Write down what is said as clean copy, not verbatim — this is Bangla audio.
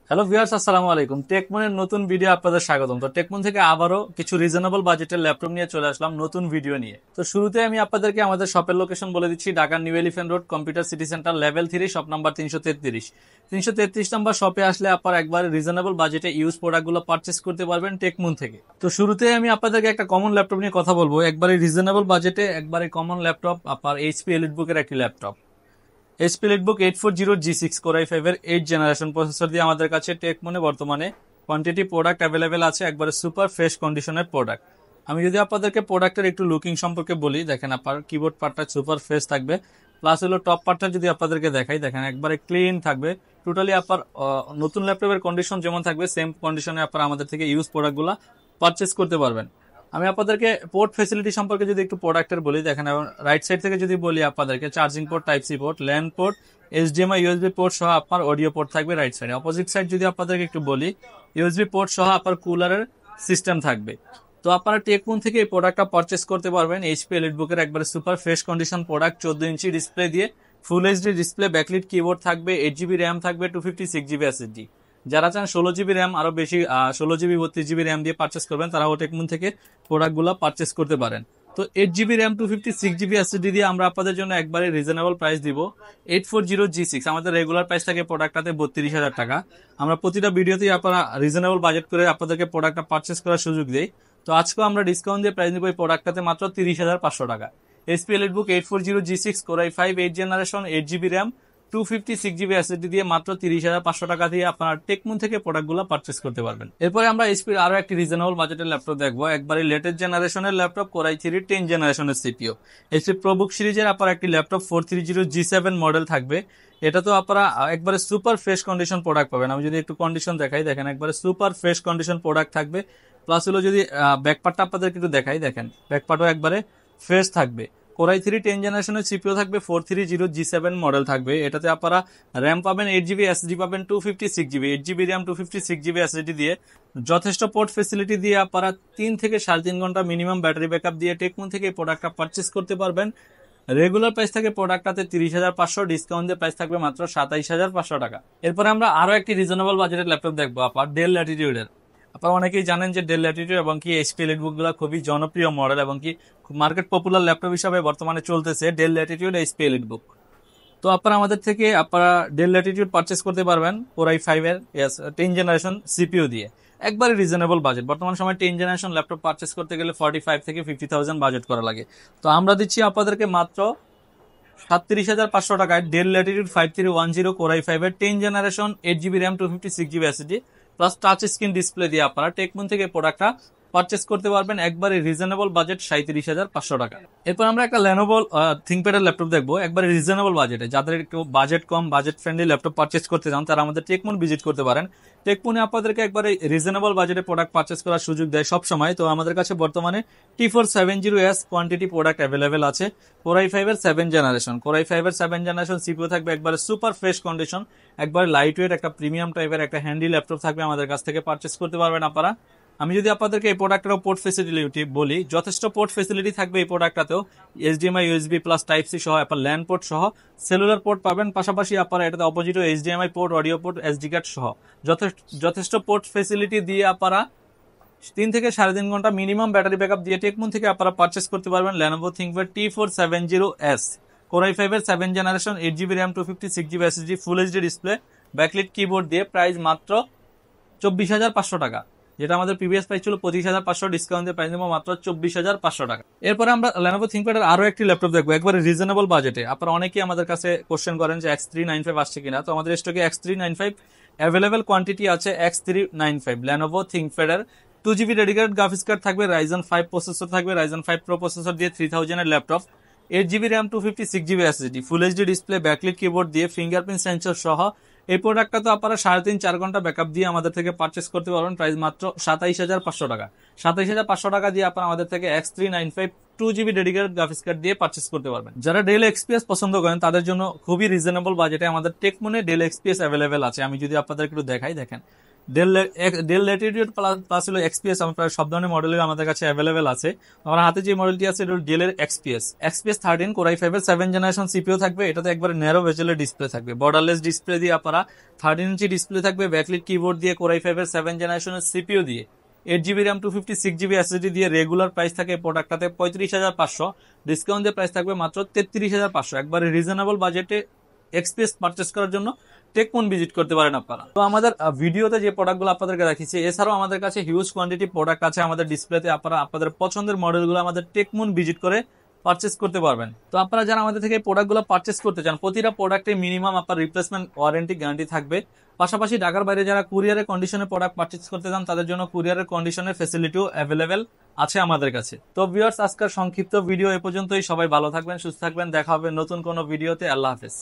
হ্যালো ভিউয়ার্স, আসসালামু আলাইকুম। টেকমনের নতুন ভিডিও আপনাদের স্বাগতম। তো টেকমন থেকে আবারও কিছু রিজনেবল বাজেটের ল্যাপটপ নিয়ে চলে আসলাম নতুন ভিডিও নিয়ে। তো শুরুতে আমি আপনাদেরকে আমাদের শপের লোকেশন বলে দিচ্ছি। ঢাকার new elephant road, computer city centre, level 3, shop number 333 number শপে আসলে আপনারা একবার রিজনেবল বাজেটে ইউজ প্রোডাক্টগুলো পারচেস করতে পারবেন টেকমন থেকে। তো শুরুতে আমি আপনাদেরকে একটা কমন ল্যাপটপ নিয়ে কথা বলবো, একবারে রিজনেবল বাজেটে একবারে কমন ল্যাপটপ, আপনার এইচপি এলিটবুকের একটি laptop. HP EliteBook 840G6 core i5 এর 8 জেনারেশন প্রসেসর দিয়ে আমাদের কাছে টেকমনে বর্তমানে কোয়ান্টিটি প্রোডাক্ট অ্যাভেলেবেল আছে, একবারে সুপার ফ্রেশ কন্ডিশনের প্রোডাক্ট। আমি যদি আপনাদেরকে প্রোডাক্টের একটু লুকিং সম্পর্কে বলি, দেখেন আপনার কিবোর্ড পার্টটা সুপার ফ্রেশ থাকবে, প্লাস হলো টপ পার্টটা যদি আপনাদেরকে দেখাই, দেখেন একবারে ক্লিন থাকবে। টোটালি আপনার নতুন ল্যাপটপের কন্ডিশন যেমন থাকবে সেম কন্ডিশনে আপনারা আমাদের থেকে ইউজ প্রোডাক্টগুলো পারচেস করতে পারবেন। আমি আপনাদেরকে পোর্ট ফেসিলিটি সম্পর্কে যদি একটু প্রোডাক্টের বলি, দেখেন রাইট সাইড থেকে যদি বলি আপনাদেরকে charging port, type C port, LAN port, HDMI USB port সহ আপনার অডিও পোর্ট থাকবে রাইট সাইডে। অপোজিট সাইড যদি আপনাদেরকে একটু বলি, ইউএসবি পোর্ট সহ আপনার কুলারের সিস্টেম থাকবে। তো আপনারা টেকমন থেকে এই প্রোডাক্টটা পারচেস করতে পারবেন। এইচপি এলিটবুকের একবারে super fresh condition product, 14 inch display দিয়ে, ফুল এইচডি ডিসপ্লে, ব্যাকলিট কিবোর্ড থাকবে, 8 জিবি র্যাম থাকবে, 256 জিবি এসএসডি। যারা চান 16 জিবি র্যাম আরো বেশি, 16 জিবি 32 জিবি র্যাম দিয়ে পারচেস করবেন, তারাও টেকমন থেকে প্রোডাক্টগুলো পারচেস করতে পারেন। তো 8 জিবি র্যাম 256 জিবি এসএসডি দিয়ে আমরা আপনাদের জন্য একবারে রিজনেবল প্রাইস দিব। 840G6 আমাদের রেগুলার প্রাইস থাকে প্রোডাক্টটাতে 32,000 টাকা। আমরা প্রতিটা ভিডিওতেই আপনারা রিজনেবল বাজেট করে আপনাদেরকে প্রোডাক্টটা পারচেস করার সুযোগ দেই। তো আজকেও আমরা ডিসকাউন্ট দিয়ে প্রাইস নিব এই প্রোডাক্টটাতে মাত্র 30,500 টাকা। HP EliteBook 840G6 core i5 8 generation, 8 GB RAM, 256 GB SSD দিয়ে মাত্র 30,500 টাকা দিয়ে আপনারা টেকমন থেকে প্রোডাক্টগুলো পারচেস করতে পারবেন। এরপরে আমরা এইচপির আরো একটি রিজনেবল বাজেটের ল্যাপটপ দেখবো, একবারে লেটেস্ট জেনারেশনের ল্যাপটপ, কোর i3 10 জেনারেশনের সিপিইউ। এইচপি প্রোবুক সিরিজের আপনার একটি ল্যাপটপ 430G7 মডেল থাকবে। এটা তো আপনারা একবারে সুপার ফ্রেশ কন্ডিশন প্রোডাক্ট পাবেন। আমি যদি একটু কন্ডিশন দেখাই, দেখেন একবারে সুপার ফ্রেশ কন্ডিশন প্রোডাক্ট থাকবে। প্লাস হলো যদি ব্যাকপার্টটা আপনাদেরকে একটু দেখাই, দেখেন ব্যাকপার্টও একবারে ফ্রেশ থাকবে। কোর i3 10 জেনারেশনের সিপিইউ থাকবে, 430G7 মডেল থাকবে। এটাতে আপনারা র্যাম পাবেন 8 জিবি, এসএসডি পাবেন 256 GB, 8 GB RAM 256 GB SSD দিয়ে যথেষ্ট পোর্ট ফেসিলিটি দিয়ে আপনারা 3 থেকে 3.5 ঘন্টা মিনিমাম ব্যাটারি ব্যাকআপ দিয়ে টেকমন থেকে এই প্রোডাক্টটা পারচেস করতে পারবেন। রেগুলার প্রাইস থাকে প্রোডাক্টটাতে 30,500, ডিসকাউন্ট দিয়ে প্রাইস থাকবে মাত্র 27,500 টাকা। এরপরে আমরা আরো একটি রিজনেবল বাজেটের ল্যাপটপ দেখবো, আপনার ডেল ল্যাটিটিউডের। আপনারা অনেকেই জানেন যে ডেল ল্যাটিটিউড এবং কি এইচপি এলিটবুক গুলো খুবই জনপ্রিয় মডেল এবং কি মার্কেট পপুলার ল্যাপটপ হিসাবে বর্তমানে চলতেছে ডেল ল্যাটিটিউড, এইচপি এলিটবুক। তো আপনারা আমাদের থেকে আপনারা ডেল ল্যাটিটিউড পারচেস করতে পারবেন কোর i5 এর 10 জেনারেশন সিপিইউ দিয়ে, একবারে রিজনেবল বাজেট। বর্তমান সময় 10 জেনারেশন ল্যাপটপ পারচেস করতে গেলে 45 থেকে 50,000 বাজেট করা লাগে। তো আমরা দিচ্ছি আপনাদেরকে মাত্র 37,500 টাকায় ডেল ল্যাটিটিউড 5310 কোর i5 এর 10 generation, 8 GB RAM, 256 GB SSD plus touch screen display দিয়ে আপনারা টেকমন থেকে প্রোডাক্টটা পারচেস করতে পারবেন একবারে রিজনেবল বাজেট 37,500 টাকা। এরপর আমরা একটা লেনোভো থিংকপ্যাডের ল্যাপটপ দেখবো, একবারে রিজনেবল বাজেটে। যাদের একটু বাজেট কম, বাজেট ফ্রেন্ডলি ল্যাপটপ পারচেস করতে চান, তারা আমাদের টেকমন ভিজিট করতে পারেন। টেকমনে আপনাদেরকে একবারে রিজনেবল বাজেটে প্রোডাক্ট পারচেস করার সুযোগ দেয় সব সময়। তো আমাদের কাছে বর্তমানে T470S কোয়ান্টিটি প্রোডাক্ট অ্যাভেলেবেল আছে। কোর i5 এর 7 জেনারেশন, কোর i5 এর 7 জেনারেশন সিপিইউ থাকবে একবারে সুপার ফ্রেশ কন্ডিশন, একবারে লাইট ওয়েট, একটা প্রিমিয়াম টাইপের একটা হ্যান্ডি ল্যাপটপ থাকবে, আমাদের কাছ থেকে পারচেস করতে পারবেন আপনারা। আমি যদি আপনাদেরকে এই প্রোডাক্টের পোর্ট ফেসিলিটি বলি, যথেষ্ট পোর্ট ফেসিলিটি থাকবে এই প্রোডাক্টটাতেও। HDMI USB plus type C সহ আপনার ল্যান পোর্ট সহ সেলুলার পোর্ট পাবেন। পাশাপাশি আপনারা এটাতে অপোজিটও HDMI port, audio port, SD card সহ যথেষ্ট পোর্ট ফেসিলিটি দিয়ে আপনারা 3 থেকে 3.5 ঘন্টা মিনিমাম ব্যাটারি ব্যাকআপ দিয়ে টেকমন থেকে আপনারা পারচেস করতে পারবেন Lenovo ThinkPad T470S core i5 এর 7 generation, 8 GB RAM, 256 GB SSD, full HD display, backlit keyboard দিয়ে প্রাইস মাত্র 24,500 টাকা। যেটা আমাদের প্রিভিয়াস প্রাইস ছিল 25,500, ডিসকাউন্ট দিয়ে প্রাইস নেবো মাত্র 24,500 টাকা। এরপরে আমরা লেনোভো থিংকপ্যাডের আরো একটি ল্যাপটপ দেখবো, একবারে রিজনেবল বাজেটে। আপনারা অনেকেই আমাদের কাছে কোশ্চেন করেন যে X395 আসছে কিনা। তো আমাদের স্টকে X395 অ্যাভেলেবেল কোয়ান্টিটি আছে। X395 লেনোভো থিংকপ্যাডের 2 জিবি ডেডিকেটেড গ্রাফিক্স কার্ড থাকবে, Ryzen 5 প্রসেসর থাকবে, Ryzen 5 প্রো প্রসেসর দিয়ে 3000 এর laptop, 8 GB RAM, 256 GB SSD, full HD display, backlit keyboard দিয়ে ফিঙ্গারপ্রিন্ট সেন্সর সহ এই প্রোডাক্টটা তো আপনারা 3.5-4 ঘন্টা ব্যাকআপ দিয়ে আমাদের থেকে পারচেস করতে পারবেন। প্রাইস মাত্র 27,500 টাকা। 27,500 টাকা দিয়ে আপনারা আমাদের থেকে X395 2 GB dedicated graphics card দিয়ে পারচেস করতে পারবেন। যারা ডেল এক্সপিএস পছন্দ করেন তাদের জন্য খুবই রিজনেবল বাজেটে আমাদের টেকমনে ডেল এক্সপিএস অ্যাভেলেবেল আছে। আমি যদি আপনাদের একটু দেখাই, দেখেন ডেল ল্যাটিটিউড প্লাস হলো এক্সপিএস, আমরা সব ধরনের মডেলের আমাদের কাছে অ্যাভেলেবেল আছে। আমার হাতে যে মডেলটি আছে এটা ডেলের এক্সপিএস 13 কোর i5 এর 7 জেনারেশন সিপিইউ থাকবে। এটাতে একবারে ন্যারো বেজেলের ডিসপ্লে থাকবে, বর্ডারলেস ডিসপ্লে দিয়ে আপনারা 13 ইঞ্চি ডিসপ্লে থাকবে, ব্যাকলিট কিবোর্ড দিয়ে কোর i5 এর 7 জেনারেশনের সিপিইউ দিয়ে 8 GB র্যাম 256 GB এসএসডি দিয়ে রেগুলার প্রাইস থাকে প্রোডাক্টটাতে 35,500, ডিসকাউন্ট দিয়ে প্রাইস থাকবে মাত্র 33,500। একবারে রিজনেবল বাজেটে এক্সপিএস পারচেস করার জন্য টেকমন ভিজিট করতে পারেন আপনারা। তো আমাদের ভিডিওতে যে প্রোডাক্টগুলো আপনাদেরকে দেখিয়েছি, এছাড়াও আমাদের কাছে হিউজ কোয়ান্টিটি প্রোডাক্ট আছে আমাদের ডিসপ্লেতে। আপনারা আপনাদের পছন্দের মডেলগুলো আমাদের টেকমন ভিজিট করে পারচেস করতে পারবেন। তো আপনারা যারা আমাদের থেকে প্রোডাক্টগুলো পারচেস করতে চান, প্রতিটা প্রোডাক্টে মিনিমাম আপনার রিপ্লেসমেন্ট ওয়ারেন্টি গ্যারান্টি থাকবে। পাশাপাশি ঢাকার বাইরে যারা কুরিয়ারের কন্ডিশনে প্রোডাক্ট পারচেস করতে চান, তাদের জন্য কুরিয়ারের কন্ডিশনের ফ্যাসিলিটিও অ্যাভেলেবেল আছে আমাদের কাছে। তো ভিউয়ার্স, আজকের সংক্ষিপ্ত ভিডিও এ পর্যন্তই। সবাই ভালো থাকবেন, সুস্থ থাকবেন, দেখা হবে নতুন কোনো ভিডিওতে। আল্লাহ হাফেজ।